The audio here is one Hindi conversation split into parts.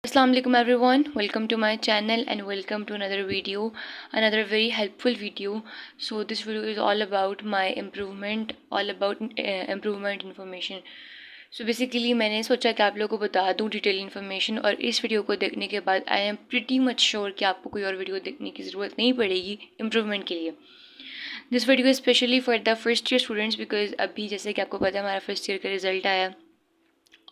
Assalamu alaikum everyone, welcome to my channel and welcome to another video, another very helpful video. So this video is all about my improvement, all about improvement information. So basically मैंने सोचा कि आप लोगों को बता दूं डिटेल इन्फॉर्मेशन, और इस वीडियो को देखने के बाद I am pretty much sure कि आपको कोई और वीडियो देखने की ज़रूरत नहीं पड़ेगी इम्प्रूवमेंट के लिए. This video specially for the first year students, because अभी जैसे कि आपको पता है हमारा फर्स्ट ईयर का रिज़ल्ट आया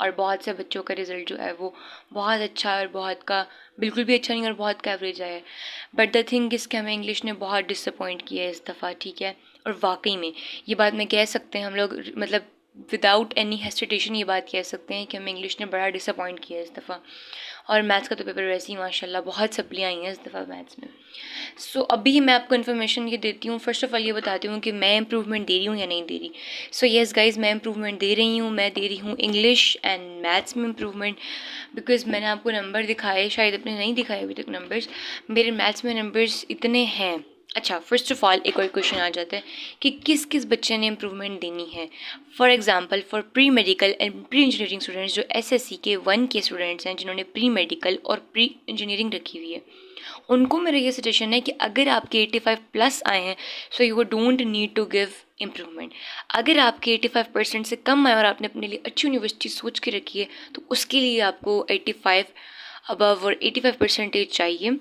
और बहुत से बच्चों का रिज़ल्ट जो है वो बहुत अच्छा है और बहुत का बिल्कुल भी अच्छा नहीं और बहुत का एवरेज आया है. बट द थिंग इज़ कि हमें इंग्लिश ने बहुत डिसअपॉइंट किया है इस दफ़ा, ठीक है. और वाकई में ये बात मैं कह सकते हैं, हम लोग मतलब विदाउट एनी हेस्टिटेशन ये बात कह सकते हैं कि हमें इंग्लिश ने बड़ा डिसअपॉइंट किया है इस दफ़ा. और मैथ्स का तो पेपर वैसे ही माशाल्लाह बहुत सप्लियाँ आई हैं इस दफ़ा मैथ्स में. सो अभी मैं आपको इन्फॉर्मेशन ये देती हूँ. फर्स्ट ऑफ ऑल ये बताती हूँ कि मैं इम्प्रूवमेंट दे रही हूँ या नहीं दे रही. सो येस गाइज, मैं इम्प्रूवमेंट दे रही हूँ. मैं दे रही हूँ इंग्लिश एंड मैथ्स में इम्प्रूवमेंट, बिकॉज मैंने आपको नंबर दिखाए, शायद अपने नहीं दिखाए अभी तक नंबर्स. मेरे मैथ्स में नंबर्स इतने हैं. अच्छा, फर्स्ट ऑफ ऑल एक और क्वेश्चन आ जाता है कि किस किस बच्चे ने इम्प्रूवमेंट देनी है. For example for pre medical and pre engineering students, जो एसएससी के 1 के स्टूडेंट्स हैं जिन्होंने प्री मेडिकल और प्री इंजीनियरिंग रखी हुई है, उनको मेरा ये सजेशन है कि अगर आपके 85 प्लस आए हैं so you don't need to give improvement. अगर आपके 85% से कम आए और आपने अपने लिए अच्छी यूनिवर्सिटी सोच के रखी है तो उसके लिए आपको 85 अबव और 85% चाहिए.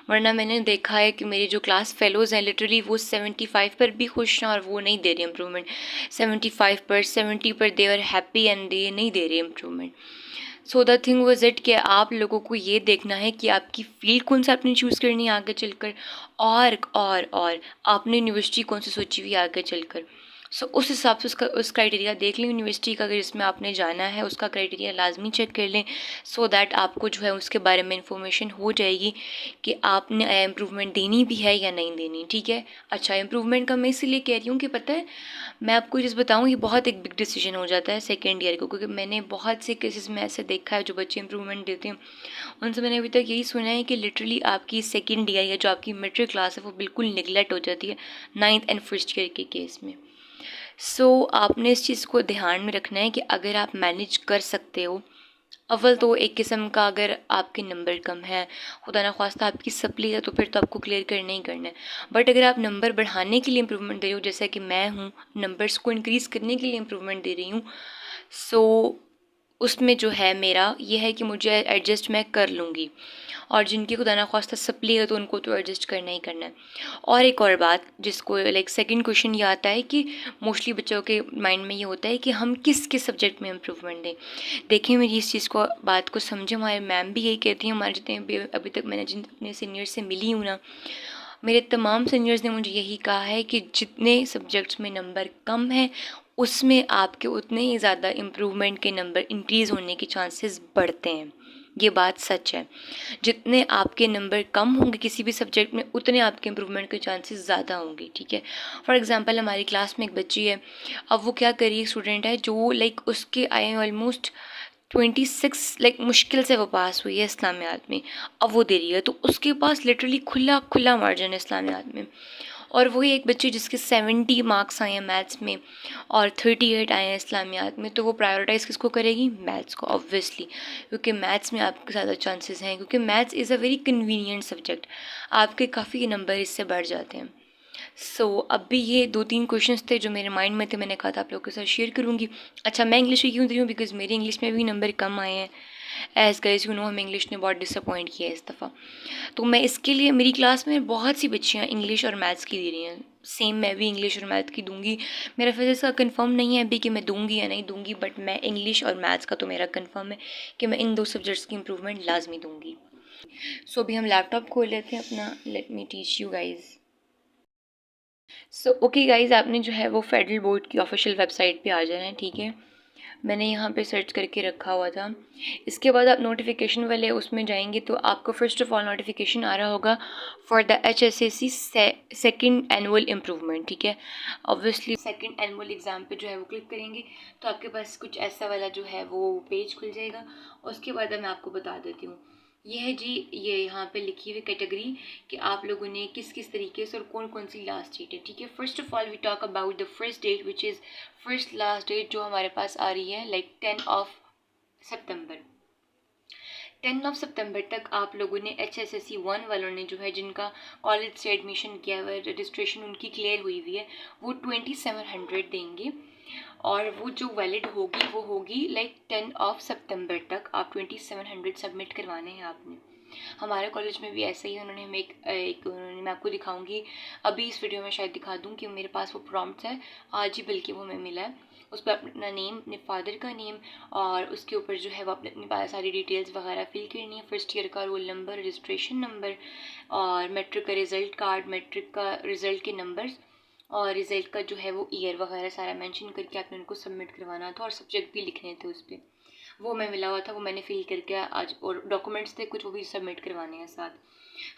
वरना मैंने देखा है कि मेरे जो क्लास फेलोज़ हैं लिटरली वो 75 पर भी खुश हैं और वो नहीं दे रहे इम्प्रूवमेंट. 75 पर 70 पर they are happy and they नहीं दे रहे improvement. So the thing was it कि आप लोगों को ये देखना है कि आपकी फील्ड कौन सा आपने चूज़ करनी है आगे चलकर, और आपने यूनिवर्सिटी कौन सी सोची हुई आगे चलकर. सो उस हिसाब से उस क्राइटेरिया देख लें यूनिवर्सिटी का, अगर इसमें आपने जाना है उसका क्राइटेरिया लाजमी चेक कर लें, सो दैट आपको जो है उसके बारे में इंफॉर्मेशन हो जाएगी कि आपने इम्प्रूवमेंट देनी भी है या नहीं देनी, ठीक है. अच्छा, इम्प्रूवमेंट का मैं इसीलिए कह रही हूँ कि पता है मैं आपको चीज़ बताऊँ, ये बहुत एक बिग डिसीजन हो जाता है सेकेंड ईयर को, क्योंकि मैंने बहुत से केसेस में ऐसे देखा है जो बच्चे इंप्रूवमेंट देते हैं उनसे मैंने अभी तक यही सुना है कि लिटरली आपकी सेकेंड ईयर या जो आपकी मेट्रिक क्लास है वो बिल्कुल निगलेक्ट हो जाती है 9th एंड फर्स्ट ईयर के केस में. सो आपने इस चीज़ को ध्यान में रखना है कि अगर आप मैनेज कर सकते हो, अव्वल तो एक किस्म का अगर आपके नंबर कम है, खुदा ना ख्वास्ता आपकी सप्ली है, तो फिर तो आपको क्लियर करना ही करना है. बट अगर आप नंबर बढ़ाने के लिए इम्प्रूवमेंट दे रहे हो, जैसा कि मैं हूँ नंबर्स को इंक्रीज़ करने के लिए इम्प्रूवमेंट दे रही हूँ, सो उसमें जो है मेरा ये है कि मुझे एडजस्ट मैं कर लूँगी. और जिनकी खुदा ना ख्वास्ता सप्ली है तो उनको तो एडजस्ट करना ही करना है. और एक और बात जिसको लाइक सेकंड क्वेश्चन ये आता है कि मोस्टली बच्चों के माइंड में ये होता है कि हम किस किस सब्जेक्ट में इम्प्रूवमेंट दें. देखिए मेरी इस चीज़ को बात को समझे, हमारे मैम भी यही कहती हैं. हमारे जितने भी अभी तक मैंने जिन अपने सीनियर से मिली हूँ ना, मेरे तमाम सीनियर्स ने मुझे यही कहा है कि जितने सब्जेक्ट्स में नंबर कम है उसमें आपके उतने ही ज़्यादा इम्प्रूवमेंट के नंबर इंक्रीज़ होने के चांसेस बढ़ते हैं. ये बात सच है. जितने आपके नंबर कम होंगे किसी भी सब्जेक्ट में उतने आपके इम्प्रूवमेंट के चांसेस ज़्यादा होंगे, ठीक है. फॉर एग्जांपल हमारी क्लास में एक बच्ची है, अब वो क्या कर रही है, स्टूडेंट है जो लाइक उसके आए ऑलमोस्ट 26 लाइक मुश्किल से वो पास हुई है इस्लामियात में, अब वो दे रही है तो उसके पास लिटरली खुला खुला मार्जिन है इस्लामियात में. और वही एक बच्ची जिसके 70 मार्क्स आए हैं मैथ्स में और 38 आए हैं इस्लामियात में, तो वो प्रायोरिटाइज़ किसको करेगी, मैथ्स को ऑब्वियसली, क्योंकि मैथ्स में आपके ज़्यादा चांसेस हैं, क्योंकि maths is a very convenient subject, आपके काफ़ी नंबर इससे बढ़ जाते हैं. सो अभी ये 2-3 क्वेश्चंस थे जो मेरे माइंड में थे, मैंने कहा था आप लोगों के साथ शेयर करूँगी. अच्छा, मैं इंग्लिश की क्यों दे रही हूँ, बिकॉज मेरी इंग्लिश में भी नंबर कम आए हैं. एज गाइस यू नो हमें इंग्लिश ने बहुत डिसअपॉइंट किया है इस दफ़ा, तो मैं इसके लिए मेरी क्लास में बहुत सी बच्चियाँ इंग्लिश और मैथ्स की दे रही हैं. सेम मैं भी इंग्लिश और मैथ की दूंगी. मेरा फिजिक्स का कंफर्म नहीं है अभी कि मैं दूंगी या नहीं दूंगी, बट मैं इंग्लिश और मैथ्स का तो मेरा कंफर्म है कि मैं इन 2 सब्जेक्ट्स की इम्प्रूवमेंट लाजमी दूंगी. सो अभी हम लैपटॉप खोल लेते हैं अपना. Let me teach you guys. So okay guys, आपने जो है वो फेडरल बोर्ड की ऑफिशियल वेबसाइट पे आ जाना है, ठीक है. मैंने यहाँ पे सर्च करके रखा हुआ था. इसके बाद आप नोटिफिकेशन वाले उसमें जाएंगे तो आपको फर्स्ट ऑफ ऑल नोटिफिकेशन आ रहा होगा for the HSAC second annual improvement, ठीक है. ऑब्वियसली सेकंड एनुअल एग्ज़ाम पे जो है वो क्लिक करेंगे तो आपके पास कुछ ऐसा वाला जो है वो पेज खुल जाएगा. उसके बाद मैं आपको बता देती हूँ. ये है जी, ये यहाँ पे लिखी हुई कैटेगरी कि आप लोगों ने किस किस तरीके से और कौन कौन सी लास्ट डेट है, ठीक है. First of all we talk about the first date which is first last date जो हमारे पास आ रही है लाइक 10 ऑफ सितंबर. 10 सितंबर तक आप लोगों ने HSSC 1 वालों ने जो है, जिनका कॉलेज से एडमिशन किया हुआ है, रजिस्ट्रेशन उनकी क्लियर हुई हुई है, वो 2700 देंगे। और वो जो वैलिड होगी वो होगी लाइक 10 सितंबर तक। आप 2700 सबमिट करवाने हैं आपने। हमारे कॉलेज में भी ऐसा ही है। उन्होंने हमें मैं आपको दिखाऊंगी, अभी इस वीडियो में शायद दिखा दूँ कि मेरे पास वो प्रॉम्प्ट है, आज ही बल्कि वो हमें मिला है। उस पर अपना नेम, अपने फादर का नेम, और उसके ऊपर जो है वो अपनी सारी डिटेल्स वगैरह फिल करनी है। फर्स्ट ईयर का रोल नंबर, रजिस्ट्रेशन नंबर, और मैट्रिक का रिज़ल्ट कार्ड, मैट्रिक का रिज़ल्ट के नंबर्स, और रिज़ल्ट का जो है वो ईयर वगैरह सारा मेंशन करके आपने उनको सबमिट करवाना था। और सब्जेक्ट भी लिखने थे उस पर, वो मैं मिला हुआ था, वो मैंने फिल करके आज, और डॉक्यूमेंट्स थे कुछ, वो भी सबमिट करवाने हैं साथ।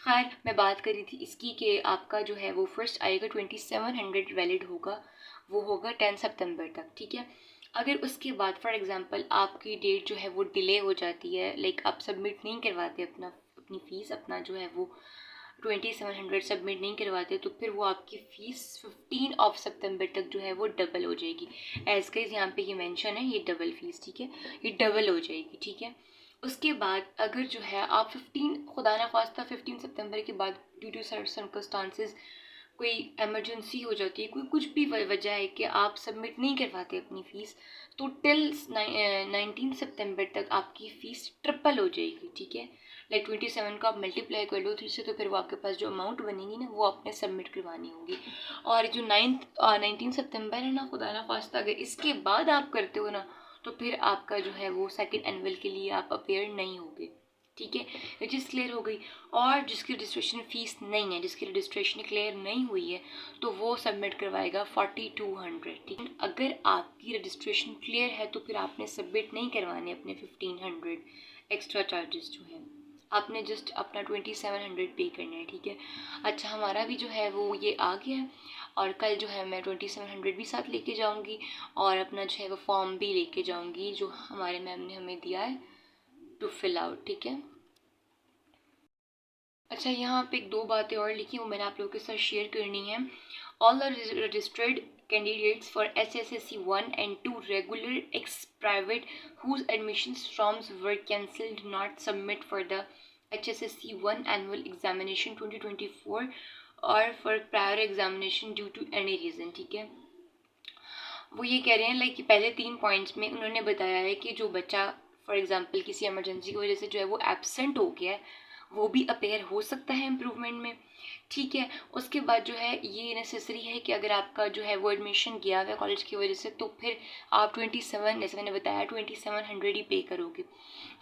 खैर, मैं बात कर रही थी इसकी कि आपका जो है वो फर्स्ट आएगा 2700 वैलिड होगा, वो होगा 10 सितंबर तक, ठीक है। अगर उसके बाद फॉर एग्जांपल आपकी डेट जो है वो डिले हो जाती है, लाइक आप सबमिट नहीं करवाते अपनी फ़ीस, अपना जो है वो 2700 सबमिट नहीं करवाते, तो फिर वो आपकी फ़ीस 15 सितंबर तक जो है वो डबल हो जाएगी। एज गाइस यहाँ पे ये मेंशन है, ये डबल फ़ीस, ठीक है, ये डबल हो जाएगी, ठीक है। उसके बाद अगर जो है आप 15, खुदा ना खास्ता 15 सितंबर के बाद ड्यू टू सर्कमस्टांसेस कोई एमरजेंसी हो जाती है, कोई कुछ भी वजह है कि आप सबमिट नहीं करवाते अपनी फ़ीस, तो टिल 19 सितंबर तक आपकी फ़ीस ट्रिपल हो जाएगी, ठीक है। लाइक 27 का आप मल्टीप्लाई कर लो 3 से, तो फिर वो आपके पास जो अमाउंट बनेगी ना, वो आपने सबमिट करवानी होगी। और जो 19 सितंबर है ना, खुदा ना खास्ता अगर इसके बाद आप करते हो ना, तो फिर आपका जो है वो सेकंड एनुअल के लिए आप अपेयर नहीं होगे, ठीक है। ये चीज़ क्लियर हो गई। और जिसकी रजिस्ट्रेशन फ़ीस नहीं है, जिसकी रजिस्ट्रेशन क्लियर नहीं हुई है, तो वो सबमिट करवाएगा 4200, ठीक है। अगर आपकी रजिस्ट्रेशन क्लियर है तो फिर आपने सबमिट नहीं करवाने अपने 1500 एक्स्ट्रा चार्जेस जो है, आपने जस्ट अपना 2700 पे करना है, ठीक है। अच्छा, हमारा भी जो है वो ये आ गया है, और कल जो है मैं 2700 भी साथ लेके जाऊंगी, और अपना जो है वो फॉर्म भी लेके जाऊंगी जो हमारे मैम ने हमें दिया है टू फिल आउट, ठीक है। अच्छा, यहाँ पे एक दो बातें और लिखी, वो मैंने आप लोगों के साथ शेयर करनी है। All the registered candidates for SSSC 1 and 2 regular ex private whose admissions forms were cancelled not submit for the HSSC 1 annual examination 2024 or for prior examination due to any reason, ठीक है। वो ये कह रहे हैं लाइक पहले 3 पॉइंट्स में उन्होंने बताया है कि जो बच्चा फॉर एग्जांपल किसी इमरजेंसी की वजह से जो है वो एब्सेंट हो गया है, वो भी अपेयर हो सकता है इम्प्रूवमेंट में, ठीक है। उसके बाद जो है ये नेसेसरी है कि अगर आपका जो है वो एडमिशन गया हुआ है कॉलेज की वजह से, तो फिर आप 27, जैसे मैंने बताया 2700 ही पे करोगे।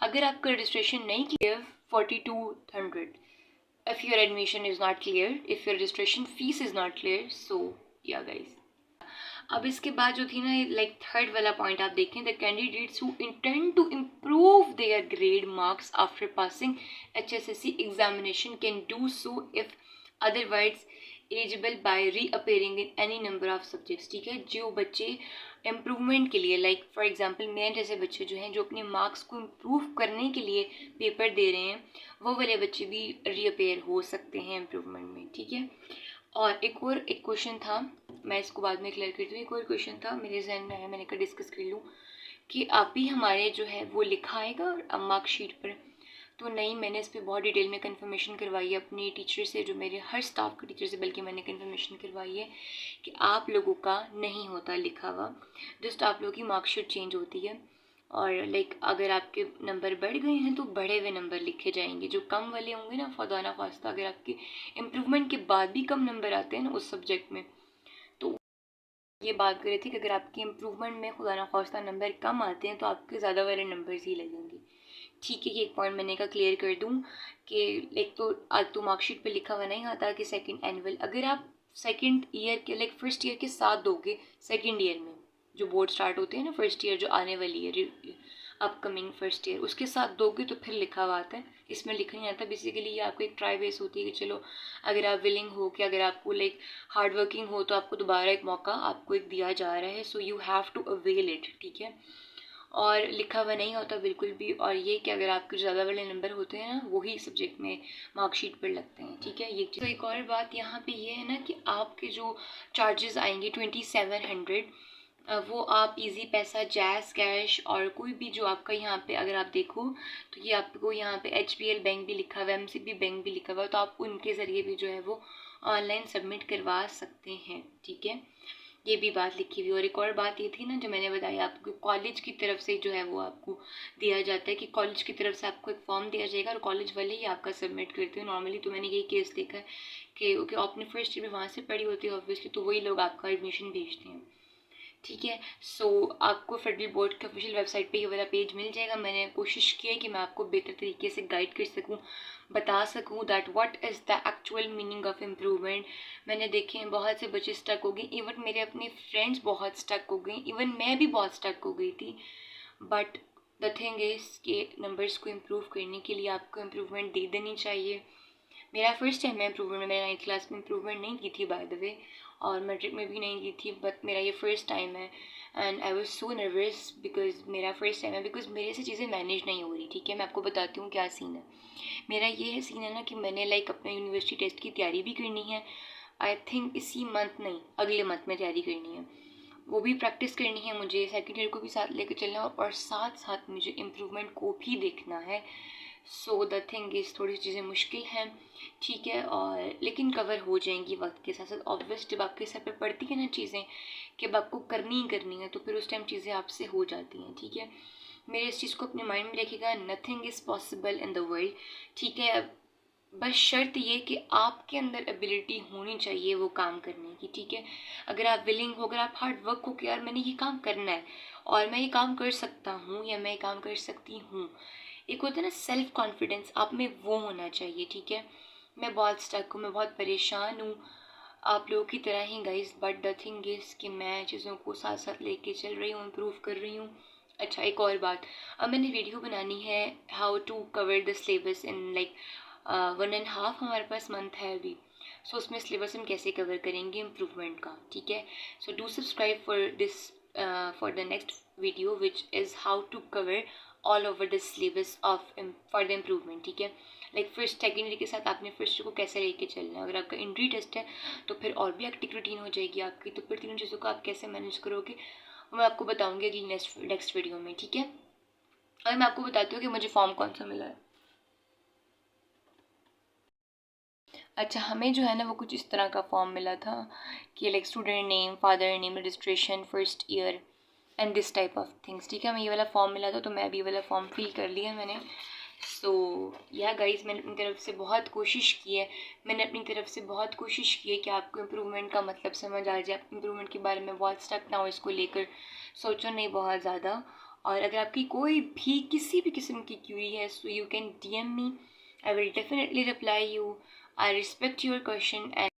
अगर आपका रजिस्ट्रेशन नहीं clear 4200, if your admission is not clear, if your registration fees is not clear, so yeah guys. अब इसके बाद जो थी ना, लाइक थर्ड वाला पॉइंट आप देखें, the candidates who intend to improve their grade marks after passing HSSC examination can do so if otherwise eligible by reappearing in any number of subjects, ठीक है। जो बच्चे इम्प्रूवमेंट के लिए, लाइक फॉर एग्जांपल मेरे जैसे बच्चे जो हैं जो अपने मार्क्स को इम्प्रूव करने के लिए पेपर दे रहे हैं, वो वाले बच्चे भी रीअपेयर हो सकते हैं इम्प्रूवमेंट में, ठीक है। और एक क्वेश्चन था, मैं इसको बाद में क्लियर करती हूँ। एक और क्वेश्चन था मेरे जहन में है, मैंने कहा डिस्कस कर लूँ कि आप ही हमारे जो है वो लिखा आएगा मार्कशीट पर। तो नहीं, मैंने इस पर बहुत डिटेल में कंफर्मेशन करवाई है अपनी टीचर से, जो मेरे हर स्टाफ के टीचर से, बल्कि मैंने कंफर्मेशन करवाई है कि आप लोगों का नहीं होता लिखा हुआ, जस्ट आप लोगों की मार्कशीट चेंज होती है। और लाइक अगर आपके नंबर बढ़ गए हैं तो बढ़े हुए नंबर लिखे जाएंगे, जो कम वाले होंगे ना, खुदा ना खास्ता अगर आपके इम्प्रूवमेंट के बाद भी कम नंबर आते हैं ना उस सब्जेक्ट में, तो ये बात कर रही थी कि अगर आपके इम्प्रूवमेंट में खुदा ना खास्ता नंबर कम आते हैं तो आपके ज़्यादा वाले नंबर्स ही लगेंगे, ठीक है। ये एक पॉइंट मैंने कहा क्लियर कर दूँ कि लाइक तो आज तो मार्कशीट पे लिखा हुआ नहीं आता कि सेकंड एनुअल, अगर आप सेकंड ईयर के लाइक फर्स्ट ईयर के साथ दोगे, सेकंड ईयर में जो बोर्ड स्टार्ट होते हैं ना, फर्स्ट ईयर जो आने वाली है अपकमिंग फर्स्ट ईयर, उसके साथ दोगे तो फिर लिखा हुआ आता है, इसमें लिखा नहीं आता। बेसिकली ये आपको एक ट्राई बेस होती है कि चलो अगर आप विलिंग हो कि अगर आपको लाइक हार्ड वर्किंग हो तो आपको दोबारा एक मौका आपको एक दिया जा रहा है, so you have to avail it, ठीक है। और लिखा हुआ नहीं होता बिल्कुल भी। और ये कि अगर आपके ज़्यादा वाले नंबर होते हैं ना, वही सब्जेक्ट में मार्कशीट पर लगते हैं, ठीक है। ये तो एक और बात यहाँ पे ये है ना कि आपके जो चार्जेस आएंगे 2700, वो आप इजी पैसा, जैज़ कैश और कोई भी जो आपका यहाँ पे अगर आप देखो तो ये आपको यहाँ पे HBL बैंक भी लिखा हुआ है, MCB बैंक भी लिखा हुआ है, तो आप उनके ज़रिए भी जो है वो ऑनलाइन सबमिट करवा सकते हैं। ठीक है, ये भी बात लिखी हुई। और एक और बात ये थी ना जो मैंने बताया आपको, कॉलेज की तरफ से जो है वो आपको दिया जाता है कि कॉलेज की तरफ से आपको एक फॉर्म दिया जाएगा और कॉलेज वाले ही आपका सबमिट करते हैं। नॉर्मली तो मैंने यही केस देखा है कि ओके आपने फर्स्ट ईयर में वहाँ से पढ़ी होती है ऑब्वियसली, तो वही लोग आपका एडमिशन भेजते हैं। ठीक है, सो आपको फेडरल बोर्ड के ऑफिशियल वेबसाइट पे ये वाला पेज मिल जाएगा। मैंने कोशिश की है कि मैं आपको बेहतर तरीके से गाइड कर सकूं, बता सकूं that what is the actual meaning of improvement. मैंने देखे हैं बहुत से बच्चे स्टक हो गए, इवन मेरे अपने फ्रेंड्स बहुत स्टक हो गई, इवन मैं भी बहुत स्टक हो गई थी। बट द थिंग इज़ कि नंबर्स को इम्प्रूव करने के लिए आपको इम्प्रूवमेंट दे देनी चाहिए। मेरा फर्स्ट टाइम है इम्प्रूवमेंट, मैंने 9th क्लास में इम्प्रूवमेंट नहीं की थी बाय द वे, और मैट्रिक में भी नहीं की थी, बट मेरा ये फर्स्ट टाइम है and I was so nervous because मेरा फर्स्ट टाइम है, बिकॉज मेरे से चीज़ें मैनेज नहीं हो रही। ठीक है, मैं आपको बताती हूँ क्या सीन है मेरा। ये है सीन है ना कि मैंने लाइक अपना यूनिवर्सिटी टेस्ट की तैयारी भी करनी है। आई थिंक इसी मंथ नहीं, अगले मंथ में तैयारी करनी है, वो भी प्रैक्टिस करनी है मुझे, सेकेंड ईयर को भी साथ लेकर चलना है और साथ साथ मुझे इम्प्रूवमेंट को भी देखना है। सो द थिंग इज़ थोड़ी चीज़ें मुश्किल हैं। ठीक है, और लेकिन कवर हो जाएंगी वक्त के साथ साथ। ऑब्वियस जब आपके सर पे पड़ती है ना चीज़ें कि अब आपको करनी ही करनी है, तो फिर उस टाइम चीज़ें आपसे हो जाती हैं। ठीक है, मेरे इस चीज़ को अपने माइंड में रखिएगा, nothing is possible in the world. ठीक है, बस शर्त ये कि आपके अंदर एबिलिटी होनी चाहिए वो काम करने की। ठीक है, अगर आप विलिंग हो, अगर आप हार्ड वर्क हो कि यार मैंने ये काम करना है और मैं ये काम कर सकता हूँ या मैं ये काम कर सकती हूँ, एक होता है ना सेल्फ कॉन्फिडेंस, आप में वो होना चाहिए। ठीक है, मैं बहुत स्टक हूँ, मैं बहुत परेशान हूँ आप लोगों की तरह ही guys, but the thing is कि मैं चीज़ों को साथ साथ लेके चल रही हूँ, इम्प्रूव कर रही हूँ। अच्छा, एक और बात, अब मैंने वीडियो बनानी है how to cover the syllabus in like 1.5 हमारे पास मंथ है अभी। सो उसमें सिलेबस हम कैसे कवर करेंगे इम्प्रूवमेंट का। ठीक है, so do subscribe for this for the next video which is how to cover all over the syllabus of for the improvement. ठीक है, लाइक फर्स्ट सेकेंड ईयर के साथ आपने फर्स्ट ईयर को कैसे लेके चलना है। अगर आपका एंट्री टेस्ट है तो फिर और भी एक्टिव रूटीन हो जाएगी आपकी, तो फिर तीनों चीज़ों को आप कैसे मैनेज करोगे वो मैं आपको बताऊंगी अगली नेक्स्ट वीडियो में। ठीक है, और मैं आपको बताती हूँ कि मुझे फॉर्म कौन सा मिला है। अच्छा, हमें जो है ना वो कुछ इस तरह का फॉर्म मिला था कि like student name, father name, registration, first year and this type of things. ठीक है, हमें ये वाला फॉर्म मिला था तो मैं भी ये वाला फॉर्म फिल कर लिया मैंने। सो या गाइज, मैंने अपनी तरफ से बहुत कोशिश की है, मैंने अपनी तरफ से बहुत कोशिश की है कि आपको इम्प्रूवमेंट का मतलब समझ आ जाए, इम्प्रूवमेंट के बारे में बहुत स्टक ना हो, इसको लेकर सोचो नहीं बहुत ज़्यादा। और अगर आपकी कोई भी किसी भी किस्म की क्यूरी है so you can DM me, I will definitely reply you. I respect your question and